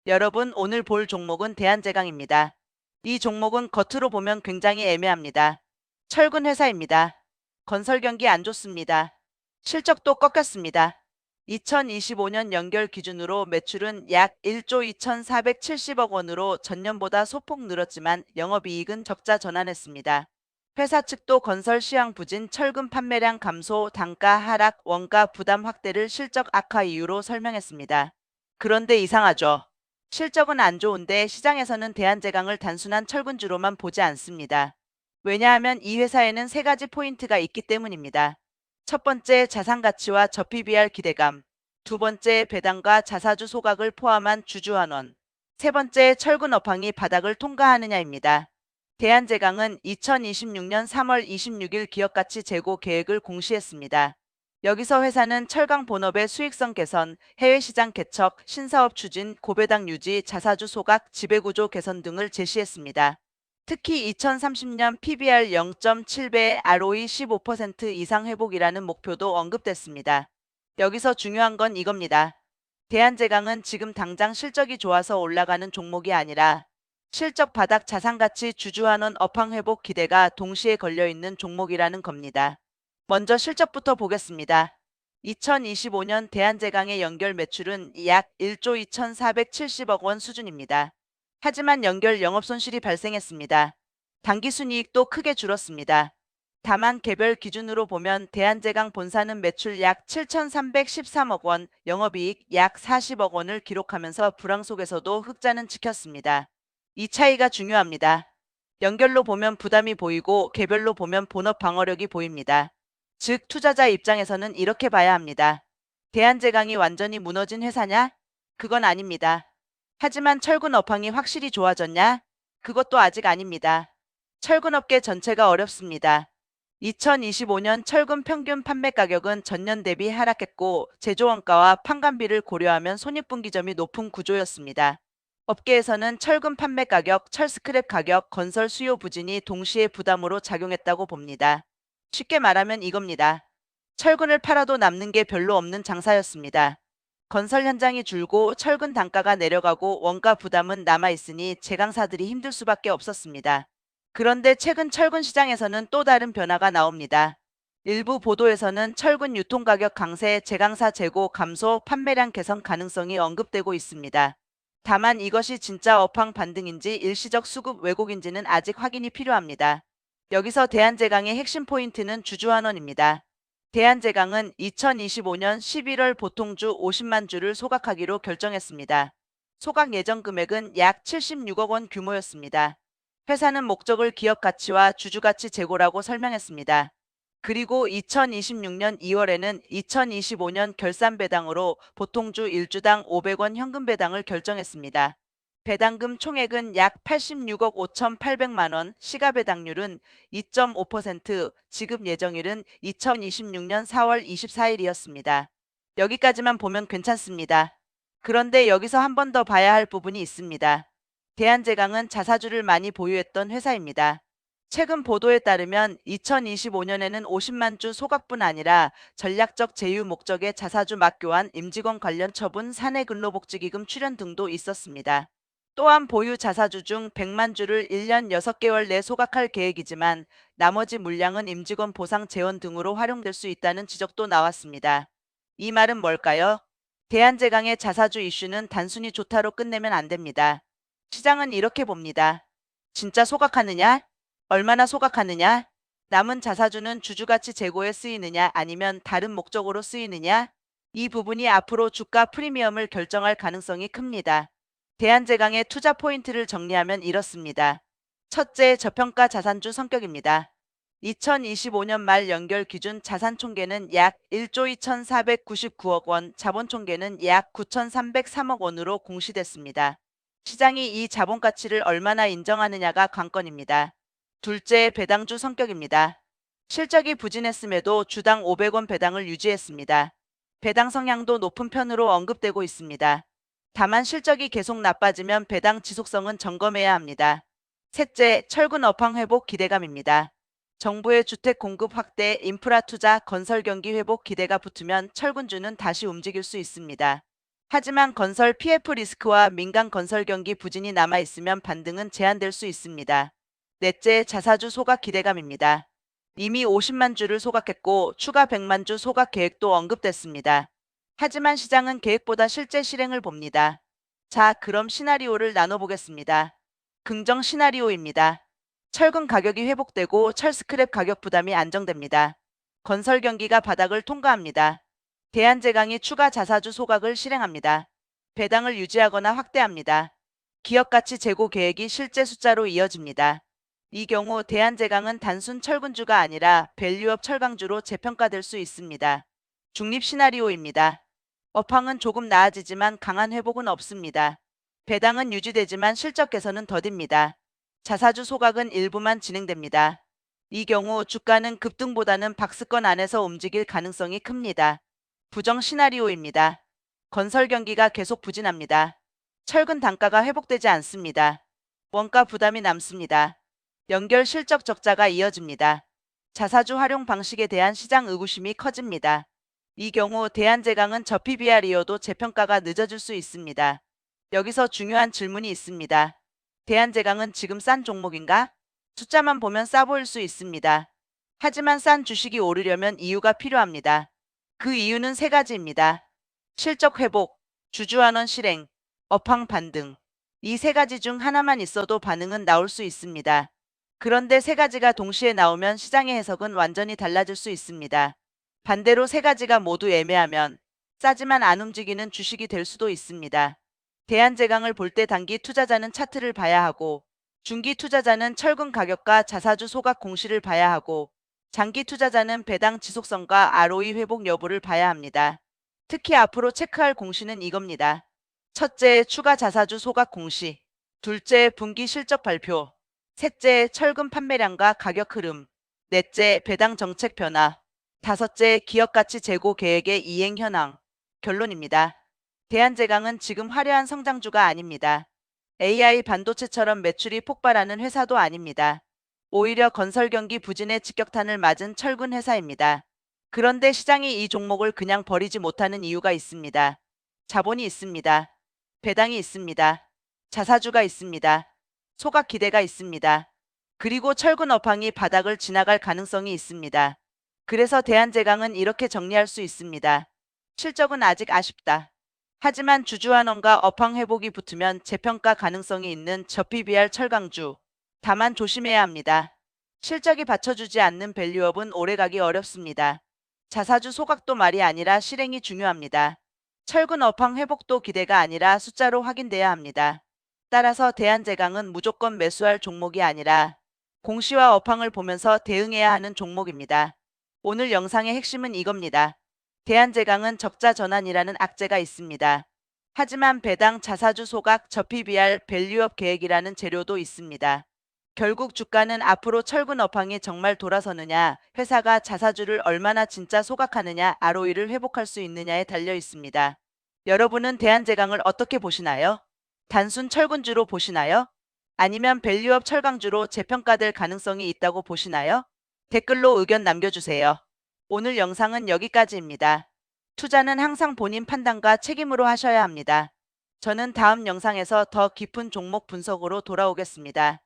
여러분, 오늘 볼 종목은 대한제강입니다. 이 종목은 겉으로 보면 굉장히 애매합니다. 철근 회사입니다. 건설 경기 안 좋습니다. 실적도 꺾였습니다. 2025년 연결 기준으로 매출은 약 1조 2,470억 원으로 전년보다 소폭 늘었지만 영업이익은 적자 전환했습니다. 회사 측도 건설 시황 부진, 철근 판매량 감소, 단가 하락, 원가 부담 확대를 실적 악화 이유로 설명했습니다. 그런데 이상하죠. 실적은 안 좋은데 시장에서는 대한제강을 단순한 철근주로만 보지 않습니다. 왜냐하면 이 회사에는 세 가지 포인트가 있기 때문입니다. 첫 번째, 자산 가치와 저PBR 기대감. 두 번째, 배당과 자사주 소각을 포함한 주주환원. 세 번째, 철근 업황이 바닥을 통과하느냐입니다. 대한제강은 2026년 3월 26일 기업가치 재고 계획을 공시했습니다. 여기서 회사는 철강 본업의 수익성 개선, 해외 시장 개척, 신사업 추진, 고배당 유지, 자사주 소각, 지배구조 개선 등을 제시했습니다. 특히 2030년 PBR 0.7배, ROE 15% 이상 회복이라는 목표도 언급됐습니다. 여기서 중요한 건 이겁니다. 대한제강은 지금 당장 실적이 좋아서 올라가는 종목이 아니라 실적 바닥, 자산가치, 주주환원, 업황 회복 기대가 동시에 걸려있는 종목이라는 겁니다. 먼저 실적부터 보겠습니다. 2025년 대한제강의 연결 매출은 약 1조 2,470억 원 수준입니다. 하지만 연결 영업손실이 발생했습니다. 당기순이익도 크게 줄었습니다. 다만 개별 기준으로 보면 대한제강 본사는 매출 약 7,313억 원, 영업이익 약 40억 원을 기록하면서 불황 속에서도 흑자는 지켰습니다. 이 차이가 중요합니다. 연결로 보면 부담이 보이고 개별로 보면 본업 방어력이 보입니다. 즉, 투자자 입장에서는 이렇게 봐야 합니다. 대한제강이 완전히 무너진 회사냐? 그건 아닙니다. 하지만 철근 업황이 확실히 좋아졌냐? 그것도 아직 아닙니다. 철근업계 전체가 어렵습니다. 2025년 철근 평균 판매 가격은 전년 대비 하락했고 제조원가와 판관비를 고려하면 손익분기점이 높은 구조였습니다. 업계에서는 철근 판매 가격, 철 스크랩 가격, 건설 수요 부진이 동시에 부담으로 작용했다고 봅니다. 쉽게 말하면 이겁니다. 철근을 팔아도 남는 게 별로 없는 장사였습니다. 건설 현장이 줄고 철근 단가가 내려가고 원가 부담은 남아있으니 제강사들이 힘들 수밖에 없었습니다. 그런데 최근 철근 시장에서는 또 다른 변화가 나옵니다. 일부 보도에서는 철근 유통가격 강세, 제강사 재고 감소, 판매량 개선 가능성이 언급되고 있습니다. 다만 이것이 진짜 업황 반등인지 일시적 수급 왜곡인지는 아직 확인이 필요합니다. 여기서 대한제강의 핵심 포인트는 주주환원입니다. 대한제강은 2025년 11월 보통주 50만 주를 소각하기로 결정했습니다. 소각 예정 금액은 약 76억 원 규모였습니다. 회사는 목적을 기업 가치와 주주 가치 제고라고 설명했습니다. 그리고 2026년 2월에는 2025년 결산 배당으로 보통주 1주당 500원 현금 배당을 결정했습니다. 배당금 총액은 약 86억 5,800만 원, 시가 배당률은 2.5%, 지급 예정일은 2026년 4월 24일이었습니다. 여기까지만 보면 괜찮습니다. 그런데 여기서 한 번 더 봐야 할 부분이 있습니다. 대한제강은 자사주를 많이 보유했던 회사입니다. 최근 보도에 따르면 2025년에는 50만 주 소각뿐 아니라 전략적 제휴 목적의 자사주 맞교환, 임직원 관련 처분, 사내 근로복지기금 출연 등도 있었습니다. 또한 보유 자사주 중 100만 주를 1년 6개월 내 소각할 계획이지만 나머지 물량은 임직원 보상 재원 등으로 활용될 수 있다는 지적도 나왔습니다. 이 말은 뭘까요? 대한제강의 자사주 이슈는 단순히 좋다로 끝내면 안 됩니다. 시장은 이렇게 봅니다. 진짜 소각하느냐? 얼마나 소각하느냐? 남은 자사주는 주주가치 제고에 쓰이느냐 아니면 다른 목적으로 쓰이느냐? 이 부분이 앞으로 주가 프리미엄을 결정할 가능성이 큽니다. 대한제강의 투자 포인트를 정리하면 이렇습니다. 첫째, 저평가 자산주 성격입니다. 2025년 말 연결 기준 자산 총계는 약 1조 2,499억 원, 자본 총계는 약 9,303억 원으로 공시됐습니다. 시장이 이 자본 가치를 얼마나 인정하느냐가 관건입니다. 둘째, 배당주 성격입니다. 실적이 부진했음에도 주당 500원 배당을 유지했습니다. 배당 성향도 높은 편으로 언급되고 있습니다. 다만 실적이 계속 나빠지면 배당 지속성은 점검해야 합니다. 셋째, 철근 업황 회복 기대감입니다. 정부의 주택 공급 확대, 인프라 투자, 건설 경기 회복 기대가 붙으면 철근주는 다시 움직일 수 있습니다. 하지만 건설 PF 리스크와 민간 건설 경기 부진이 남아있으면 반등은 제한될 수 있습니다. 넷째, 자사주 소각 기대감입니다. 이미 50만 주를 소각했고 추가 100만 주 소각 계획도 언급됐습니다. 하지만 시장은 계획보다 실제 실행을 봅니다. 자, 그럼 시나리오를 나눠보겠습니다. 긍정 시나리오입니다. 철근 가격이 회복되고 철 스크랩 가격 부담이 안정됩니다. 건설 경기가 바닥을 통과합니다. 대한제강이 추가 자사주 소각을 실행합니다. 배당을 유지하거나 확대합니다. 기업가치 재고 계획이 실제 숫자로 이어집니다. 이 경우 대한제강은 단순 철근주가 아니라 밸류업 철강주로 재평가될 수 있습니다. 중립 시나리오입니다. 업황은 조금 나아지지만 강한 회복은 없습니다. 배당은 유지되지만 실적 개선은 더딥니다. 자사주 소각은 일부만 진행됩니다. 이 경우 주가는 급등보다는 박스권 안에서 움직일 가능성이 큽니다. 부정 시나리오입니다. 건설 경기가 계속 부진합니다. 철근 단가가 회복되지 않습니다. 원가 부담이 남습니다. 연결 실적 적자가 이어집니다. 자사주 활용 방식에 대한 시장 의구심이 커집니다. 이 경우 대한제강은 저피 BR이어도 재평가가 늦어질 수 있습니다. 여기서 중요한 질문이 있습니다. 대한제강은 지금 싼 종목인가? 숫자만 보면 싸 보일 수 있습니다. 하지만 싼 주식이 오르려면 이유가 필요합니다. 그 이유는 세 가지입니다. 실적 회복, 주주환원 실행, 업황 반등. 이 세 가지 중 하나만 있어도 반응은 나올 수 있습니다. 그런데 세 가지가 동시에 나오면 시장의 해석은 완전히 달라질 수 있습니다. 반대로 세 가지가 모두 애매하면 싸지만 안 움직이는 주식이 될 수도 있습니다. 대한제강을 볼 때 단기 투자자는 차트를 봐야 하고 중기 투자자는 철근 가격과 자사주 소각 공시를 봐야 하고 장기 투자자는 배당 지속성과 ROE 회복 여부를 봐야 합니다. 특히 앞으로 체크할 공시는 이겁니다. 첫째, 추가 자사주 소각 공시. 둘째, 분기 실적 발표. 셋째, 철근 판매량과 가격 흐름. 넷째, 배당 정책 변화. 다섯째, 기업가치 재고 계획의 이행 현황. 결론입니다. 대한제강은 지금 화려한 성장주가 아닙니다. AI 반도체처럼 매출이 폭발하는 회사도 아닙니다. 오히려 건설 경기 부진의 직격탄을 맞은 철근 회사입니다. 그런데 시장이 이 종목을 그냥 버리지 못하는 이유가 있습니다. 자본이 있습니다. 배당이 있습니다. 자사주가 있습니다. 소각 기대가 있습니다. 그리고 철근 업황이 바닥을 지나갈 가능성이 있습니다. 그래서 대한제강은 이렇게 정리할 수 있습니다. 실적은 아직 아쉽다. 하지만 주주환원과 업황 회복이 붙으면 재평가 가능성이 있는 저피 BR 철강주. 다만 조심해야 합니다. 실적이 받쳐주지 않는 밸류업은 오래가기 어렵습니다. 자사주 소각도 말이 아니라 실행이 중요합니다. 철근 업황 회복도 기대가 아니라 숫자로 확인돼야 합니다. 따라서 대한제강은 무조건 매수할 종목이 아니라 공시와 업황을 보면서 대응해야 하는 종목입니다. 오늘 영상의 핵심은 이겁니다. 대한제강은 적자 전환이라는 악재가 있습니다. 하지만 배당 자사주 소각 저피 BR 밸류업 계획이라는 재료도 있습니다. 결국 주가는 앞으로 철근 업황이 정말 돌아서느냐, 회사가 자사주를 얼마나 진짜 소각하느냐, ROE를 회복할 수 있느냐에 달려 있습니다. 여러분은 대한제강을 어떻게 보시나요? 단순 철근주로 보시나요? 아니면 밸류업 철강주로 재평가될 가능성이 있다고 보시나요? 댓글로 의견 남겨주세요. 오늘 영상은 여기까지입니다. 투자는 항상 본인 판단과 책임으로 하셔야 합니다. 저는 다음 영상에서 더 깊은 종목 분석으로 돌아오겠습니다.